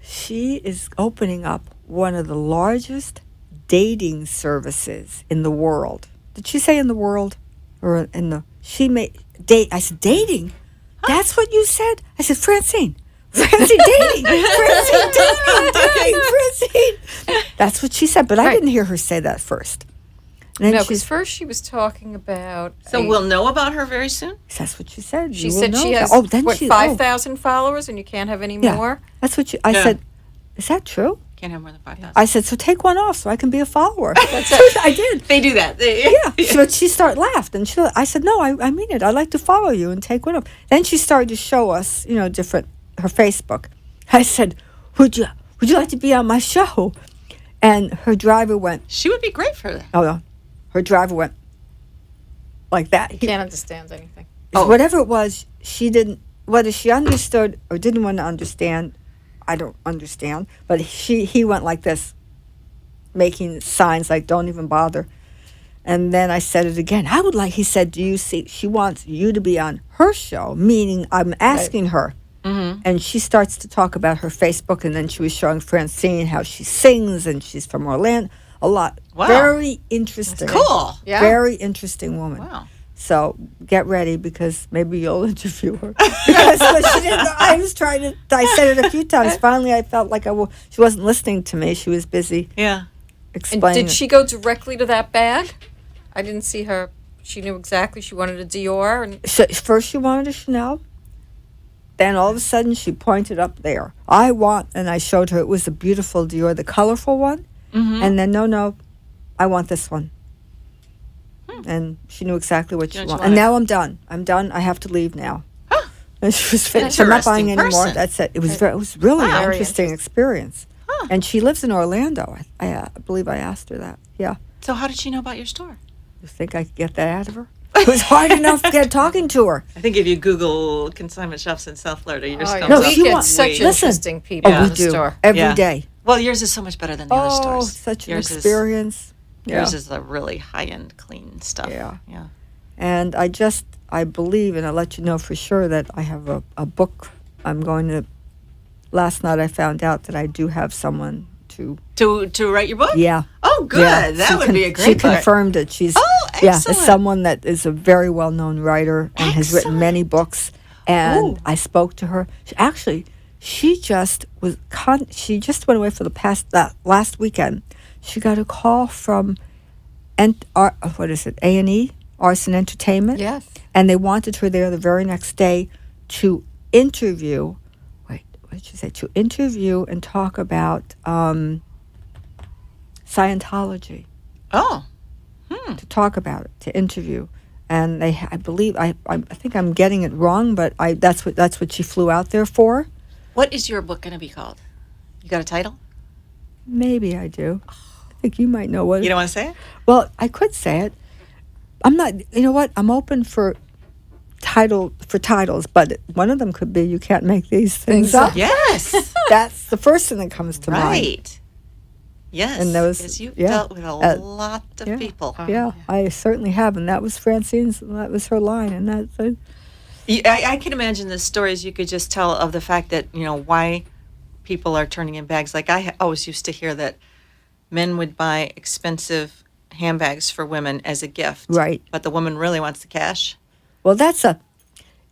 She is opening up one of the largest dating services in the world. Did she say in the world? Or in the date? I said, dating? That's what you said? I said, Francine, dating. Francine, dating. Francine. That's what she said, but I Right. didn't hear her say that first. And then No, she's, because first she was talking about. So we'll know about her very soon? that's what she said. She You will said know she that. has Oh, then 5,000 followers, and you can't have any Yeah. more. That's what I Yeah. said, is that true? Can't have more than 5,000. I said, so take one off so I can be a follower. That's it. I did. They do that. Yeah. She laughed, and I said, no, I mean it. I'd like to follow you and take one up. Then she started to show us, her Facebook. I said, would you like to be on my show? And her driver went, She would be great for that. oh no, her driver went like that. Can't understand anything. Whatever it was, she didn't, whether she understood or didn't want to understand, I don't understand. But he went like this, making signs like, don't even bother. And then I said it again. He said, do you see, she wants you to be on her show, meaning I'm asking her. Mm-hmm. And she starts to talk about her Facebook, and then she was showing Francine how she sings, and she's from Orlando. A lot. Wow. Very interesting. Cool. Yeah. Very interesting woman. Wow. So get ready, because maybe you'll interview her. Because she didn't. I was trying to. I said it a few times. Finally, I felt like she wasn't listening to me. She was busy Yeah. And explaining. did she go directly to that bag? I didn't see her. She knew exactly she wanted a Dior, and First, she wanted a Chanel. Then all of a sudden, she pointed up there. And I showed her. It was a beautiful Dior, the colorful one. Mm-hmm. And then no, I want this one. And she knew exactly what she what you wanted. And wanted. now I'm done. I have to leave now. And she was finished. I'm not buying any more. Interesting That's it. It was really Wow. an Very interesting experience. And she lives in Orlando. I believe I asked her that. Yeah. So how did she know about your store? You think I could get that out of her? It was hard enough to get talking to her. I think if you Google consignment shops in South Florida, yours oh, comes No, up. we she get wants- such Listen. interesting people Yeah. in We the do store. every day. Yeah. Well, yours is so much better than the other Oh, stores. such an Yours experience. Yours is the really high-end, clean stuff. Yeah. Yeah. And I believe, and I'll let you know for sure, that I have a book I'm going to. Last night I found out that I do have someone to. To write your book? Yeah. Oh, good. Yeah, That she would be a She great book. confirmed it. She's Oh, yeah, excellent. it's someone that is a very well known writer and has written many books. And Ooh. I spoke to her. she just she just went away for last weekend. She got a call from what is it, A&E, Arts and Entertainment. Yes. And they wanted her there the very next day to interview. Wait, what did she say? To interview and talk about Scientology. Oh. To talk about it, to interview. And I believe, I think I'm getting it wrong, but that's what she flew out there for. What is your book going to be called? You got a title? Maybe I do. I think you might know what. You don't want to say it? Well, I could say it. I'm not. You know what? I'm open for titles, but one of them could be "You Can't Make These Things Up." Yes. That's the first thing that comes to mind. Right. Yes. And those, because you've yeah. dealt with a lot of Yeah. people. Yeah, I certainly have, and that was Francine's. That was her line, and that's. I can imagine the stories you could just tell of the fact that, why people are turning in bags. Like I always used to hear that men would buy expensive handbags for women as a gift. Right. But the woman really wants the cash. Well, that's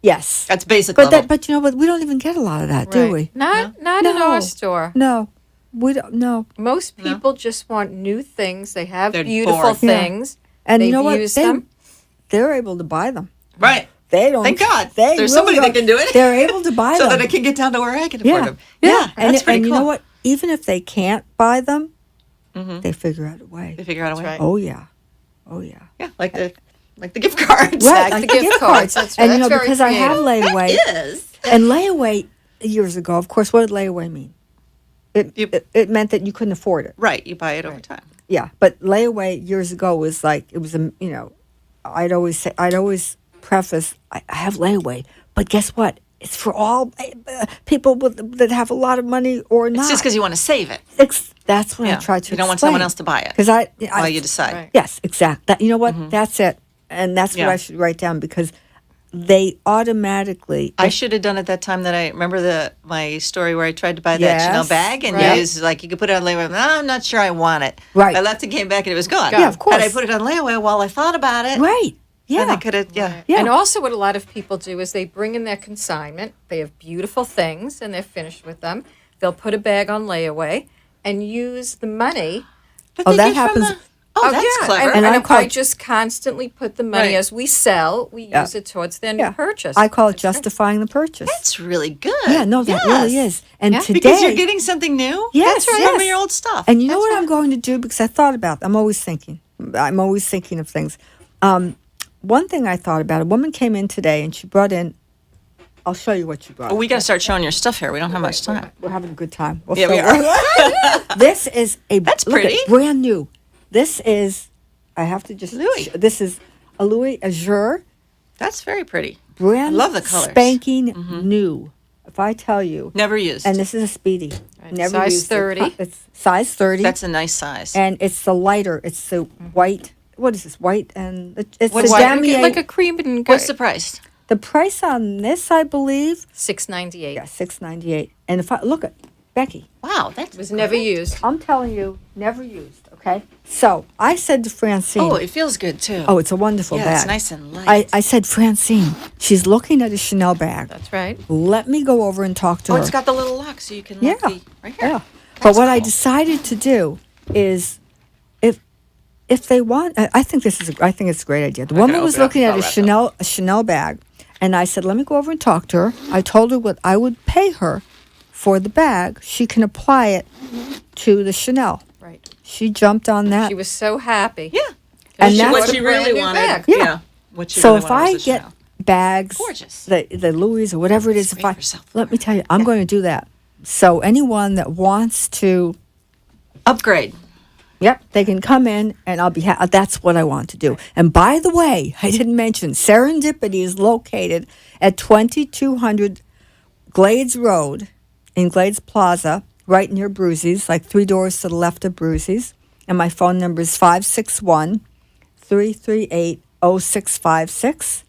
yes. That's basic But level. but you know what? We don't even get a lot of that, do we? Not in No. our store. No, we don't. No. Most people just want new things. They have They're beautiful bored. Yeah. things. And They've you know what? used them. They're able to buy them. Right. They don't. Thank God. They There's really somebody that don't. can do it. They're able to buy So them. that it can get down to where I can afford Yeah. them. Yeah. That's pretty and cool. you know what? Even if they can't buy them, they figure out a way. They figure out a way. right. Oh yeah. Oh yeah. Yeah, like the gift cards. Right, Like the gift cards. That's And right. you know, That's very because I have creative. layaway, Yes. and layaway years ago, of course, what did layaway mean? It meant that you couldn't afford it. Right. You buy it over time. Yeah, but layaway years ago was like it was I'd always preface I have layaway, but guess what? It's for all people that have a lot of money or not. It's just because you want to save it. That's what I Yeah. try to. You don't want someone else to buy it. because While you decide. Right. Yes, exactly. That you know what? That's it, and that's Yeah. what I should write down because they automatically. I should have done it that time that I remember my story where I tried to buy that Yes, Chanel bag and right. it was like you could put it on layaway. No, I'm not sure I want it. Right. I left and came back and it was gone. Yeah, of course. Had I put it on layaway while I thought about it, Right. then Yeah. I could have. Yeah. Yeah. And also, what a lot of people do is they bring in their consignment. They have beautiful things, and they're finished with them. They'll put a bag on layaway and use the money. But Oh, they that get from happens- Oh, that's yeah. clever. And, And I if I call- just constantly put the money Right. as we sell, we Yeah. use it towards their new Yeah. purchase. I call it That's great. justifying the purchase. That's really good. Yeah, no, that really Yes. is. And Yeah. today, Because you're getting something new. Yes, That's right. yes. From your old stuff. and you know what I'm going to do because I thought about. I'm always thinking of things. One thing I thought about. A woman came in today and she brought in. I'll show you what she brought. Well, we got to start showing your stuff here. We don't have much time. We're having a good time. We'll Yeah, we show- are. This is That's look at pretty. it, brand new. This is. I have to just. Louis. This is a Louis Azure. That's very pretty. Brand I love the colors. spanking new. If I tell you, Never used. and this is a Speedy. Never Size used it. 30. It's size 30. That's a nice size. and it's the lighter. It's the white. What is this? White and it's What's the white? damier. Like a cream and What's the price? The price on this, I believe, $6.98. yeah, $6.98. And if I look at Becky, Wow, that's It was never used. I'm telling you, never used. Okay, so I said to Francine, Oh, it feels good too. "Oh, it's a wonderful yeah, bag." it's nice and light. I said, Francine, she's looking at a Chanel bag. That's right. Let me go over and talk to Oh, her. it's got the little lock, so you can Yeah. lock the right here. Yeah. But That's what I cool. decided to do is, if they want, I think it's a great idea. The woman was open up looking the at a Chanel bag, and I said, let me go over and talk to her. I told her what I would pay her for the bag. She can apply it to the Chanel. Right. She jumped on that. She was so happy. Yeah. And She- that's what what- she really brand new wanted. bag. Yeah. What she So really if wanted I was a get Chanel. bags, Gorgeous. the Louis or whatever it is, Speak if I for yourself. let me tell you, I'm going to do that. So anyone that wants to. Upgrade. Yep, they can come in, and I'll be. That's what I want to do. And by the way, I didn't mention Serendipity is located at 2200 Glades Road in Glades Plaza, right near Brucey's, like 3 doors to the left of Brucey's. And my phone number is 561-338-0656.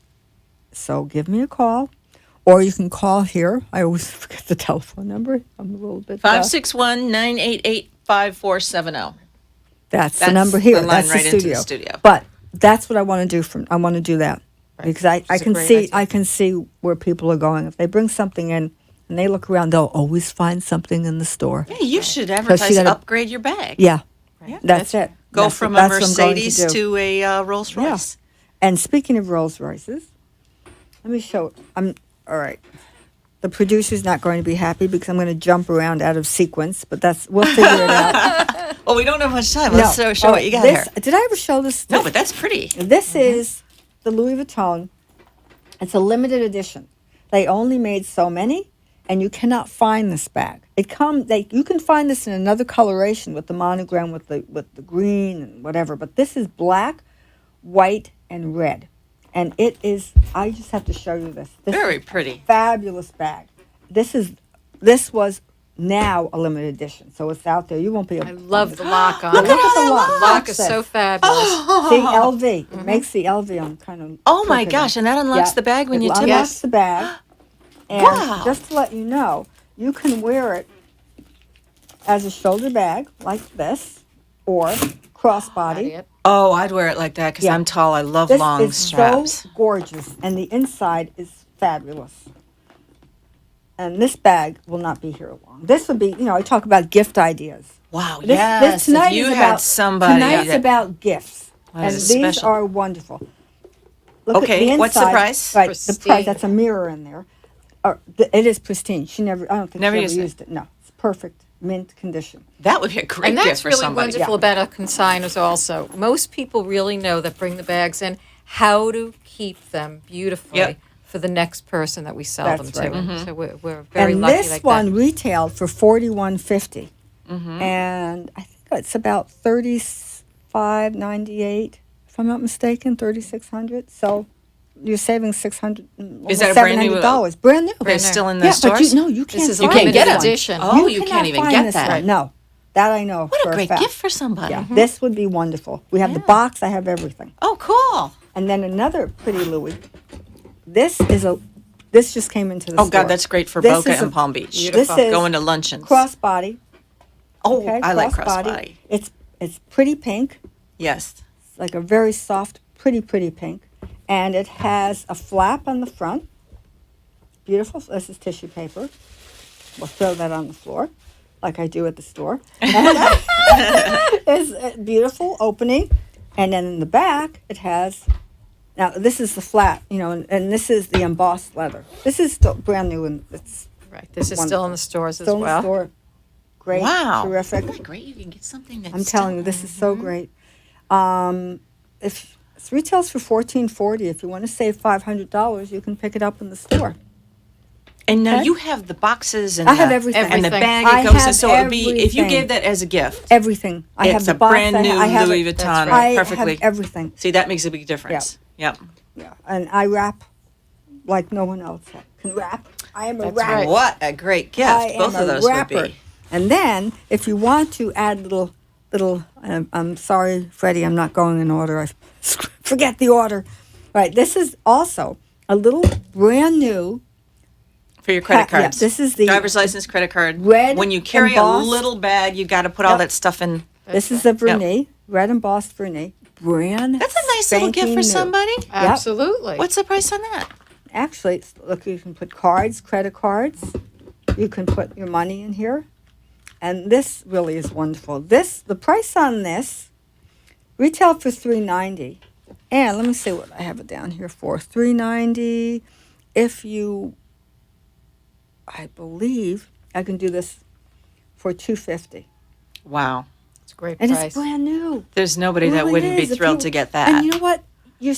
So give me a call, or you can call here. I always forget the telephone number. I'm a little bit. 561-988-5470. That's the That's number here. the line That's right the into studio. the studio. But that's what I want to do. I want to do that because I It's a can great see idea. I can see where people are going. If they bring something in and they look around, they'll always find something in the store. Yeah, you should you advertise gotta- upgrade your bag. Yeah, Yeah. that's it. Go That's from it. a That's what I'm going Mercedes do. to a Rolls Yeah. Royce. And speaking of Rolls Royces, let me show. All right. The producer's not going to be happy because I'm going to jump around out of sequence, but we'll figure it out. Well, we don't have much time. Let's show Oh, what you got this, here. Did I ever show this? No, but that's pretty. This is the Louis Vuitton. It's a limited edition. They only made so many, and you cannot find this bag. You can find this in another coloration with the monogram with the green and whatever, but this is black, white, and red. And it is, I just have to show you this. Very pretty. Fabulous bag. This was now a limited edition, so it's out there. You won't be able I to love find the it. lock on Look it. at the lock. Lock is Look so this. fabulous. See, LV. It makes the LV on kind of. Oh my crooked. gosh, and that unlocks the bag when it you tip it? unlocks the bag. And Wow. just to let you know, you can wear it as a shoulder bag like this, or crossbody. Idiot. Oh, I'd wear it like that because Yeah. I'm tall. I love This long is straps. so gorgeous, and the inside is fabulous. And this bag will not be here long. This would be, I talk about gift ideas. Wow, This, yes. tonight if you is had about, somebody Tonight's that, about gifts, That and is these special. are wonderful. Look Okay, at the inside. what's the price? Right, the Pristine. price. That's a mirror in there. It is pristine. I don't think Never she used ever it. used it. No, it's perfect, mint condition. that would be a great And gift that's for really somebody. wonderful about our consigners also. Most people really know that bring the bags in how to keep them beautifully Yep. for the next person that we sell That's them to. right. So we're very And lucky this like one that. retailed for $41.50, and I think it's about $35.98, if I'm not mistaken, $3,600. So you're saving $600. Is that a brand new- $700? Brand new. They're still in the Yeah, stores? but you can't. This is a find can't limited get 'em. edition. Oh, you cannot can't even find get this that. one. No, that I know. What for a great fact. gift for somebody. Yeah, this would be wonderful. We have the box. I have everything. Oh, cool. And then another pretty Louis. This just came into the Oh, store. God, that's great for This Boca is and Palm Beach. This is Going to luncheons. crossbody. Oh, Okay, I like crossbody. It's pretty pink. Yes. It's like a very soft, pretty pink. And it has a flap on the front. Beautiful. This is tissue paper. We'll throw that on the floor, like I do at the store. It's a beautiful opening. And then in the back, it has. Now, this is the flat, and this is the embossed leather. This is still brand new, and it's Right. This is Wonderful. still in the stores as still in the well. store. Great. Wow. Terrific. Isn't that great? You can get something that's I'm telling you, this is so great. If it retails for $14.40, if you want to save $500, you can pick it up in the store. And now Okay. you have the boxes and I have the, everything. and the Everything. bag I it goes in. have So it would be if you everything. gave that as a gift. Everything. I have It's the a box. brand new I have Louis it. Vuitton, I perfectly. have everything. See, that makes a big difference. Yep. Yeah, and I wrap like no one else can wrap. I am a That's rapper. right. What a great gift. I Both am of a those rapper. would be. And then, if you want to add little, I'm sorry, Freddie, I'm not going in order. I forget the order. Right, this is also a little brand new For your credit yeah, cards. this is the driver's license, credit card. red When you carry embossed- a little bag, you got to put all Yep. that stuff in. This is the Vernis, red embossed Vernis, brand. That's a nice little gift spanking for new. somebody. Absolutely. What's the price on that? Actually, look, you can put cards, credit cards. You can put your money in here. And this really is wonderful. The price on this, retail for $3.90. And let me see what I have it down here for. $3.90. I believe I can do this for $2.50. Wow. It's a great And price. it's brand new. There's nobody that Really wouldn't be is. If thrilled you- to get that. And you know what? You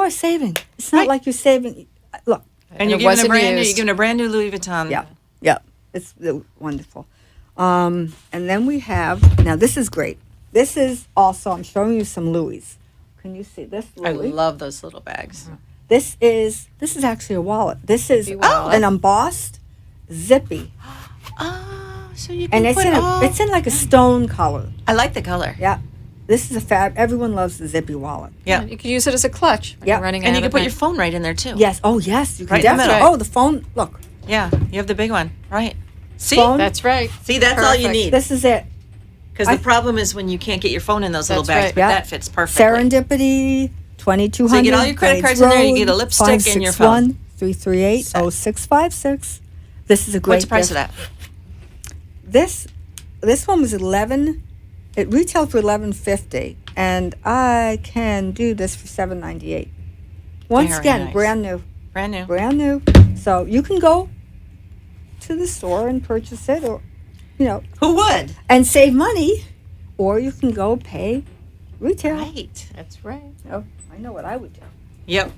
are saving. It's not Right. like you're saving. Look, And you're it giving a wasn't brand new. used. You're giving a brand new Louis Vuitton. yeah, it's wonderful. And then we have, now this is great. This is also, I'm showing you some Louis. Can you see this I Louis? love those little bags. This is actually a wallet. This is Zippy wallet. an embossed, zippy, Oh, so you can and it's put all. it's in like a stone color. I like the color. Yeah, this is everyone loves the zippy wallet. Yeah. You could use it as a clutch when Yeah. you're running And out you can of put pen. your phone right in there too. Yes. Oh, yes. You can Right in the definitely. middle. Oh, the phone. Look, Yeah. You have the big one. Right. See? phone. That's right. See, that's all you Perfect. need. This is it. Because I- the problem is when you can't get your phone in those little That's bags, right. but Yeah. that fits perfectly. Serendipity, 2200. So you get all your credit Grades cards in there, you Road, get a lipstick and your phone. 338-0656. This is a great What's the price gift. of that? This one was 11. It retailed for $11.50, and I can do this for $7.98. Once Very again, nice. brand new. Brand new. Brand new. So you can go to the store and purchase it, or Who would? and save money, or you can go pay retail. Right. That's right. Oh, I know what I would do. Yep.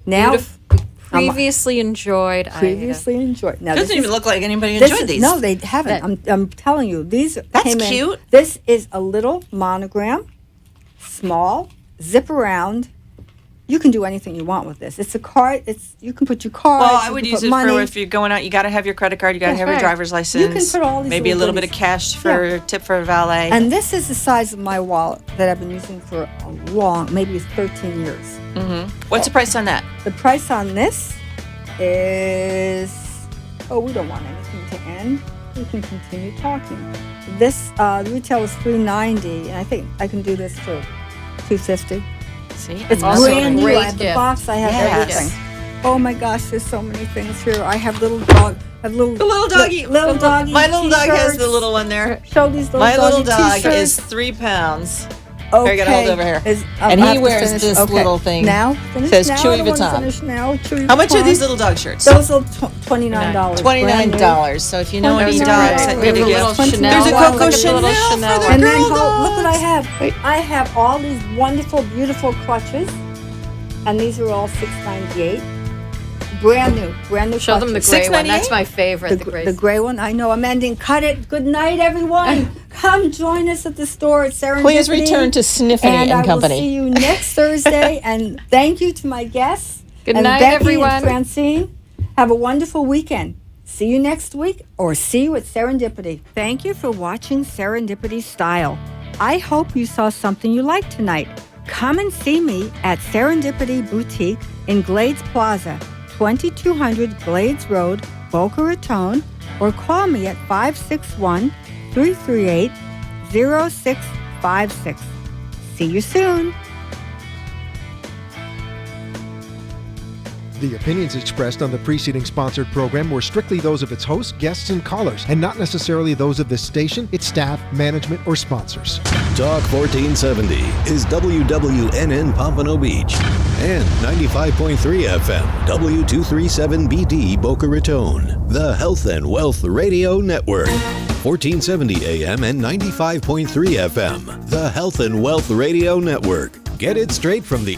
Now, Previously enjoyed. previously enjoyed. Now Doesn't this even is, look like anybody this enjoyed is, these. no, they haven't. I'm telling you, these That's came in. cute. This is a little monogram, small, zip around. You can do anything you want with this. It's a card. You can put your cards. Well, I you would can use put it money. for if you're going out. You got to have your credit card. You got to That's have your right. driver's license. You can put all these maybe a little little bit of goodies. cash for tip for a valet. And this is the size of my wallet that I've been using for a long, maybe 13 years. What's the price on that? The price on this is, we don't want anything to end. We can continue talking. This retail is $3.90, and I think I can do this for $2.50. See, It's Also a brand new. great I have the gift. box. I have Yes. everything. Oh my gosh, there's so many things here. I have little dog. I have little the little doggy. Little doggy. My little dog has t-shirts. the little one there. Show these little My little doggy dog t-shirts. is 3 pounds. Okay. I gotta hold over here. And I he have to wears finish. this Okay. little thing. Now, finish Says now. Chewy I don't wanna Vuitton. finish now. Chewy How much are Vuitton. these little dog shirts? Those are $29. $29. So if you know any $29. dogs that need a There's a little gift, Chanel. There's a one, Coco like Chanel little for Chanel the one. And then girl look what I dogs. have. I have all these wonderful, beautiful clutches, and these are all $6.98. Brand new Show them the clutches. gray one. That's my favorite. The gray one. I know. I'm ending. Cut it. Good night, everyone. Come join us at the store at Serendipity. please return to Sniffany and and I Company. will see you next Thursday. And thank you to my guests. Good and night, Becky everyone. And Francine. Have a wonderful weekend. See you next week, or see you at Serendipity. Thank you for watching Serendipity Style. I hope you saw something you liked tonight. Come and see me at Serendipity Boutique in Glades Plaza, 2200 Glades Road, Boca Raton, or call me at 561-338-0656. See you soon. The opinions expressed on the preceding sponsored program were strictly those of its hosts, guests, and callers, and not necessarily those of this station, its staff, management, or sponsors. Talk 1470 is WWNN Pompano Beach and 95.3 FM W237BD Boca Raton, the Health and Wealth Radio Network. 1470 AM and 95.3 FM, the Health and Wealth Radio Network. Get it straight from the